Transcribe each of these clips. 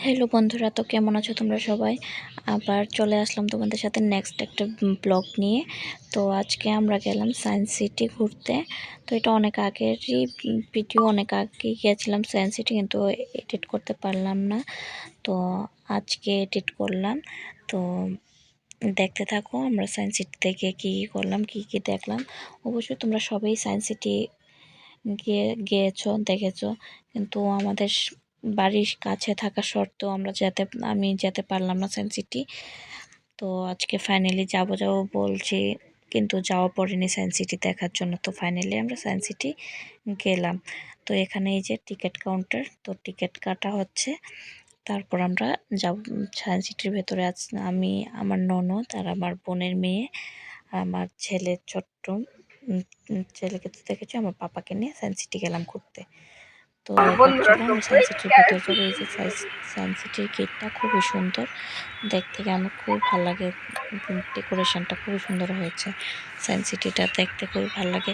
Hello বন্ধুরা, তো কেমন আছো তোমরা সবাই? আবার চলে আসলাম তোমাদের সাথে নেক্সট একটা ব্লগ নিয়ে। তো আজকে আমরা গেলাম সায়েন্স সিটি ঘুরতে। তো এটা অনেক আগেরই ভিডিও, অনেক আগে গিয়েছিলাম সায়েন্স সিটি, কিন্তু এডিট করতে পারলাম না। তো আজকে এডিট করলাম। তো দেখতে থাকো আমরা সায়েন্স সিটিতে গিয়ে কী কী করলাম, কী কী দেখলাম। অবশ্যই তোমরা সবাই সায়েন্স সিটি গিয়েছো, দেখেছো, কিন্তু আমাদের বাড়ির কাছে থাকা সত্ত্বেও আমি যেতে পারলাম না সায়েন্স সিটি। তো আজকে ফাইনালি যাবো বলছি, কিন্তু যাওয়া পড়েনি সায়েন্স সিটি দেখার জন্য। তো ফাইনালি আমরা সায়েন্স সিটি গেলাম। তো এখানে এই যে টিকিট কাউন্টার, তো টিকিট কাটা হচ্ছে, তারপর আমরা যাব সায়েন্স সিটির ভেতরে। আমি, আমার ননদ আর আমার বোনের মেয়ে, আমার ছেলের ছোট্ট ছেলেকে তো দেখেছি, আমার পাপাকে নিয়ে সায়েন্স সিটি গেলাম ঘুরতে। তো এবার চলো আমরা সায়েন্স সিটির ভেতরে যাবো। এই যে সায়েন্স সিটির গেটটা খুবই সুন্দর দেখতে, আমার খুবই ভালো লাগে। ডেকোরেশনটা খুবই সুন্দর হয়েছে, সায়েন্স সিটিটা দেখতে খুবই ভালো লাগে।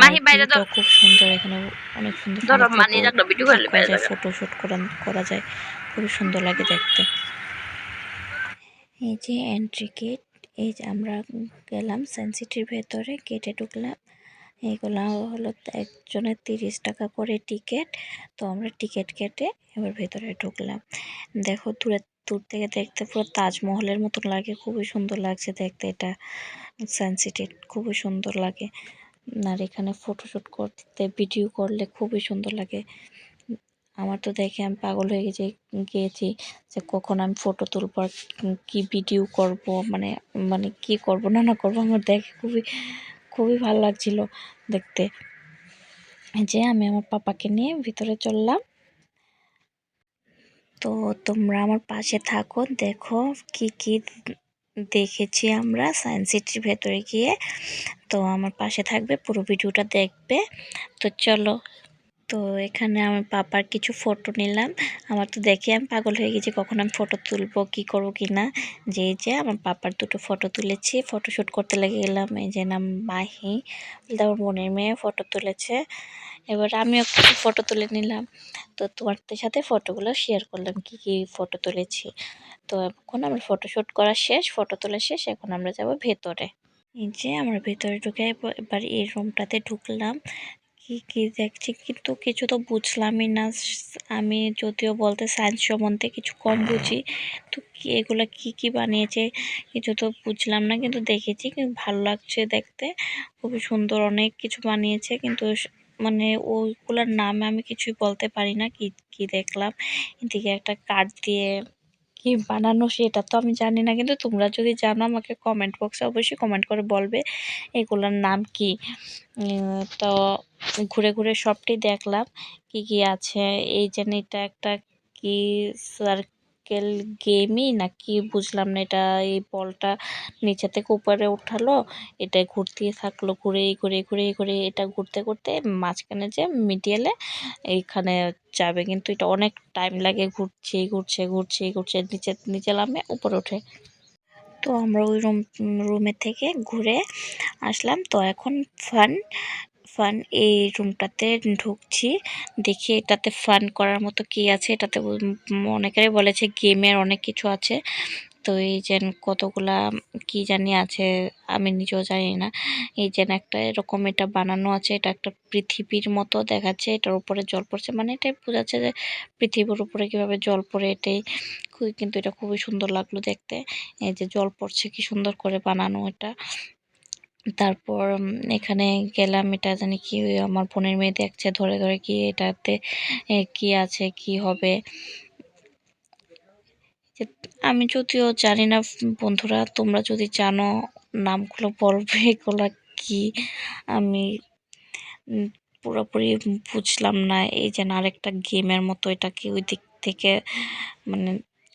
আর ভিউটাও খুব সুন্দর, এখানে অনেক সুন্দর সুন্দর ফটো ক্লিক করা যায়, ফটোশ্যুট করা যায়, খুবই সুন্দর লাগে দেখতে। এই যে এন্ট্রি গেট, এই যে আমরা গেলাম সায়েন্স সিটির ভেতরে, গেটে ঢুকলাম। এইগুলা হলো একজনের 30 টাকা করে টিকিট। তো আমরা টিকিট কেটে এবার ভেতরে ঢুকলাম। দেখো দূর থেকে দেখতে পুরো তাজমহলের মতন লাগে, খুবই সুন্দর লাগছে দেখতে। এটা সায়েন্স সিটি খুবই সুন্দর লাগে। আর এখানে ফটোশ্যুট করতে, ভিডিও করলে খুবই সুন্দর লাগে। আমার তো দেখে আমি পাগল হয়ে গিয়েছি যে কখন আমি ফটো তুলব, কি ভিডিও করব, মানে মানে কি করব না করব, আমার দেখে খুবই খুবই ভালো লাগছিল দেখতে। যে আমি আমার পাপাকে নিয়ে ভিতরে চললাম। তো তোমরা আমার পাশে থাকো, দেখো কি কি দেখেছি আমরা সায়েন্স সিটির ভেতরে গিয়ে। তো আমার পাশে থাকবে, পুরো ভিডিওটা দেখবে। তো চলো। তো এখানে আমার পাপার কিছু ফটো নিলাম। আমার তো দেখে আমি পাগল হয়ে গেছি কখন আমি ফটো তুলবো, কি করবো কি না। যে আমার পাপার দুটো ফটো তুলেছি, ফটোশ্যুট করতে লেগে গেলাম। এই যে নাম মাহি, আমার বোনের মেয়ে ফটো তুলেছে। এবার আমিও কিছু ফটো তুলে নিলাম। তো তোমাদের সাথে ফটোগুলো শেয়ার করলাম, কি কি ফটো তুলেছি। তো এখন আমার ফটোশ্যুট করা শেষ, ফটো তোলা শেষ, এখন আমরা যাব ভেতরে। এই যে আমরা ভেতরে ঢুকে এবার এই রুমটাতে ঢুকলাম। কি কি দেখছি কিন্তু কিছু তো বুঝলামই না। আমি যদিও বলতে সায়েন্স সম্বন্ধে কিছু কম বুঝি, তো এগুলা কি কি বানিয়েছে কিছু তো বুঝলাম না, কিন্তু দেখেছি, কিন্তু ভালো লাগছে দেখতে, খুবই সুন্দর অনেক কিছু বানিয়েছে। কিন্তু মানে ওইগুলোর নামে আমি কিছুই বলতে পারি না। কি কি দেখলাম, এদিকে একটা কাঠ দিয়ে কি বানানো সেটা তো আমি জানি না, কিন্তু তোমরা যদি জানো আমাকে কমেন্ট বক্সে অবশ্যই কমেন্ট করে বলবে এগুলোর নাম কি। তো ঘুরে ঘুরে সবটি দেখলাম কি কি আছে। এই যে এটা একটা কি সার্কেল গেমই না কি বুঝলাম না। এটা এই বলটা নিচে থেকে উপরে উঠালো, এটা ঘুরতেই থাকলো, ঘুরে ঘুরে ঘুরে ঘুরে এটা ঘুরতে ঘুরতে মাঝখানে যে মিডিয়ালে এইখানে যাবে, কিন্তু এটা অনেক টাইম লাগে, ঘুরছে ঘুরছে ঘুরছে ঘুরছে, নিচে নামে উপরে ওঠে। তো আমরা ওই রুমে থেকে ঘুরে আসলাম। তো এখন ফান এই রুমটাতে ঢুকছি, দেখি এটাতে ফান করার মতো কি আছে। এটাতে অনেকেরই বলেছে গেমের অনেক কিছু আছে। তো এই যে কতগুলা কি জানি আছে, আমি নিজেও জানি না। এই যে একটা এরকম এটা বানানো আছে, এটা একটা পৃথিবীর মতো দেখাচ্ছে, এটার উপরে জল পড়ছে, মানে এটাই বোঝাচ্ছে যে পৃথিবীর উপরে কিভাবে জল পড়ে, এটাই। কিন্তু এটা খুবই সুন্দর লাগলো দেখতে। এই যে জল পড়ছে, কি সুন্দর করে বানানো এটা। তারপর এখানে গেলাম, এটা জানি কি, আমার বোনের মেয়ে দেখছে ধরে ধরে কি এটাতে কি আছে, কি হবে। আমি যদিও জানি না, বন্ধুরা তোমরা যদি জানো নামগুলো বলবে এগুলা কি। আমি পুরোপুরি বুঝলাম না। এই যে আরেকটা গেমের মতো, এটাকে ওই দিক থেকে মানে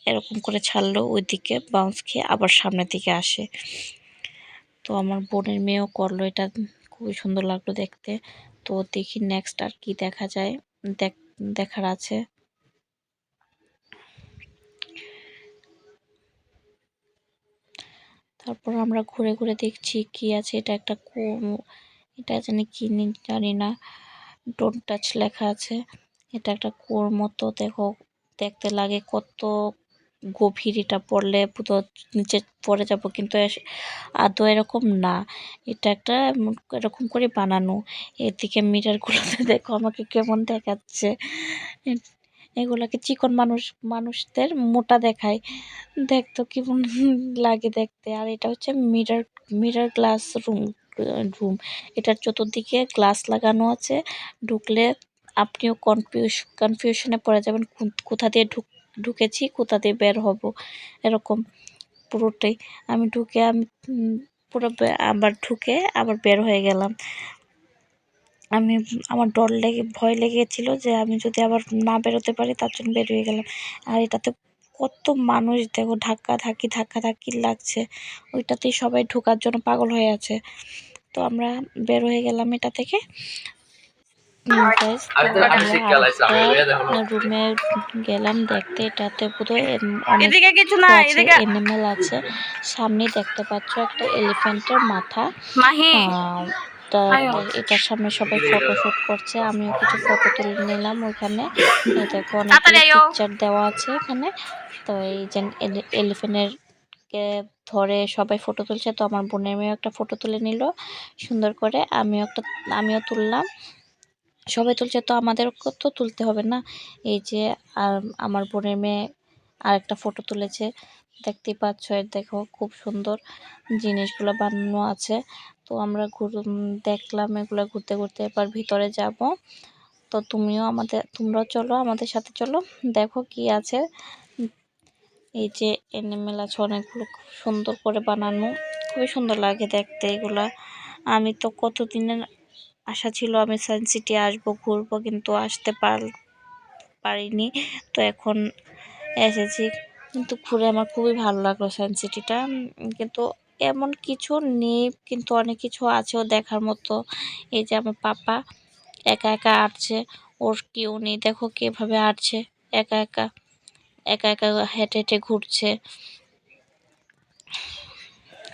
এরকম করে ছাড়লো, ওই দিকে বাউন্স খেয়ে আবার সামনের দিকে আসে। তো আমার বোনের মেয়েও করলো এটা, খুবই সুন্দর লাগলো দেখতে। তো দেখি নেক্সট আর কি দেখা যায়, দেখার আছে। তারপর আমরা ঘুরে ঘুরে দেখছি কি আছে। এটা একটা এটা জানি কি জানি না, ডোন্ট টাচ লেখা আছে। এটা একটা কুয়োর মতো দেখো দেখতে লাগে কত গভীর, এটা পড়লে পুরো নিচে পড়ে যাব, কিন্তু আদৌ এরকম না। এটা একটা এরকম করে বানানো। এদিকে মিররগুলোতে দেখো আমাকে কেমন দেখাচ্ছে। এগুলাকে চিকন মানুষদের মোটা দেখায়, দেখতো কেমন লাগে দেখতে। আর এটা হচ্ছে মিরর গ্লাস রুম। এটার চতুর্দিকে গ্লাস লাগানো আছে। ঢুকলে আপনিও কনফিউশনে পড়ে যাবেন, কোথা দিয়ে ঢুকেছি, কোথা দিয়ে বের হব, এরকম পুরোটাই। আমি পুরো আবার ঢুকে আবার বের হয়ে গেলাম। আমার ভয় লেগেছিল যে আমি যদি আবার না বেরোতে পারি, তার জন্য বের হয়ে গেলাম। আর এটাতে কত মানুষ দেখো, ধাক্কাধাক্কি লাগছে। ওইটাতেই সবাই ঢোকার জন্য পাগল হয়ে আছে। তো আমরা বের হয়ে গেলাম এটা থেকে। রুমে গেলাম দেখতে, এটাতে বোধহয় অনেক কিছু আছে, এনিমেল আছে। সামনে দেখতে পাচ্ছ একটা এলিফ্যান্টের মাথা। এটার সামনে সবাই ফটোশুট করছে, আমিও কিছু ফটো তুলে নিলাম ওইখানে। দেখো অনেক পিকচার দেওয়া আছে এখানে। তো এই যে এলিফ্যান্টের কে ধরে সবাই ফটো তুলছে। তো আমার বোনের মেয়েও একটা ফটো তুলে নিল সুন্দর করে, আমিও তুললাম। সবাই তুলছে তো আমাদেরকে তো তুলতে হবে না। এই যে আর আমার বোনের মেয়ে আর একটা ফটো তুলেছে, দেখতেই পাচ্ছ। দেখো খুব সুন্দর জিনিসগুলো বানানো আছে। তো আমরা দেখলাম এগুলো ঘুরতে ঘুরতে। এবার ভিতরে যাব। তো তোমরাও চলো আমাদের সাথে, চলো দেখো কি আছে। এই যে এনিমেল আছে অনেকগুলো, খুব সুন্দর করে বানানো, খুবই সুন্দর লাগে দেখতে এগুলা। আমি তো কতদিনের আশা ছিল আমি সায়েন্স সিটি আসবো, ঘুরবো, কিন্তু আসতে পারিনি। তো এখন এসেছি, কিন্তু ঘুরে আমার খুবই ভালো লাগলো সায়েন্স সিটিটা। কিন্তু এমন কিছু নেই, কিন্তু অনেক কিছু আছেও দেখার মতো। এই যে আমার পাপা একা একা আটছে, ওর কেউ নেই, দেখো কিভাবে আটছে, একা একা একা একা হেঁটে হেঁটে ঘুরছে।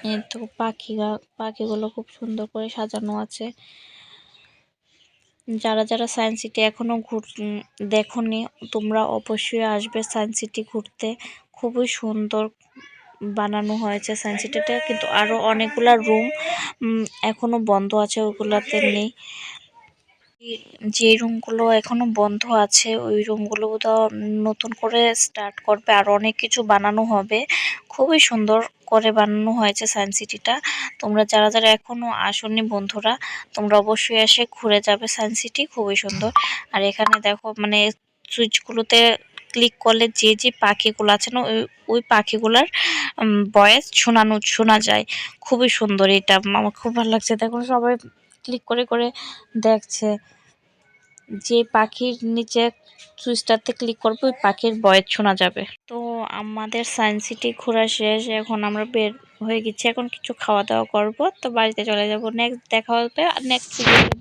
এই তো পাখিগুলো খুব সুন্দর করে সাজানো আছে। যারা যারা সায়েন্স সিটি এখনো দেখোনি, তোমরা অবশ্যই আসবে সায়েন্স সিটি ঘুরতে। খুবই সুন্দর বানানো হয়েছে সায়েন্স সিটিটা, কিন্তু আরো অনেকগুলা রুম এখনো বন্ধ আছে, ওগুলাতে নেই। যে রুমগুলো এখনো বন্ধ আছে ওই রুমগুলো বোধহয় নতুন করে স্টার্ট করবে, আর অনেক কিছু বানানো হবে। খুবই সুন্দর করে বানানো হয়েছে সায়েন্স সিটিটা। তোমরা যারা যারা এখনো আসোনি বন্ধুরা, তোমরা অবশ্যই এসে ঘুরে যাবে সায়েন্স সিটি, খুবই সুন্দর। আর এখানে দেখো মানে সুইচগুলোতে ক্লিক করলে যে যে পাখিগুলো আছে না, ওই পাখিগুলার ভয়েস শোনা যায়। খুবই সুন্দর, এটা আমার খুব ভালো লাগছে। দেখো সবাই ক্লিক করে করে দেখছে, যে পাখির নিচে সুইচটাতে ক্লিক করবে ওই পাখির ভয়েস শোনা যাবে। তো আমাদের সায়েন্স সিটি ঘোরা শেষ, এখন আমরা বের হয়ে গেছি, এখন কিছু খাওয়া দাওয়া করবো, তো বাড়িতে চলে যাব। নেক্সট দেখা হবে নেক্সট ভিডিও।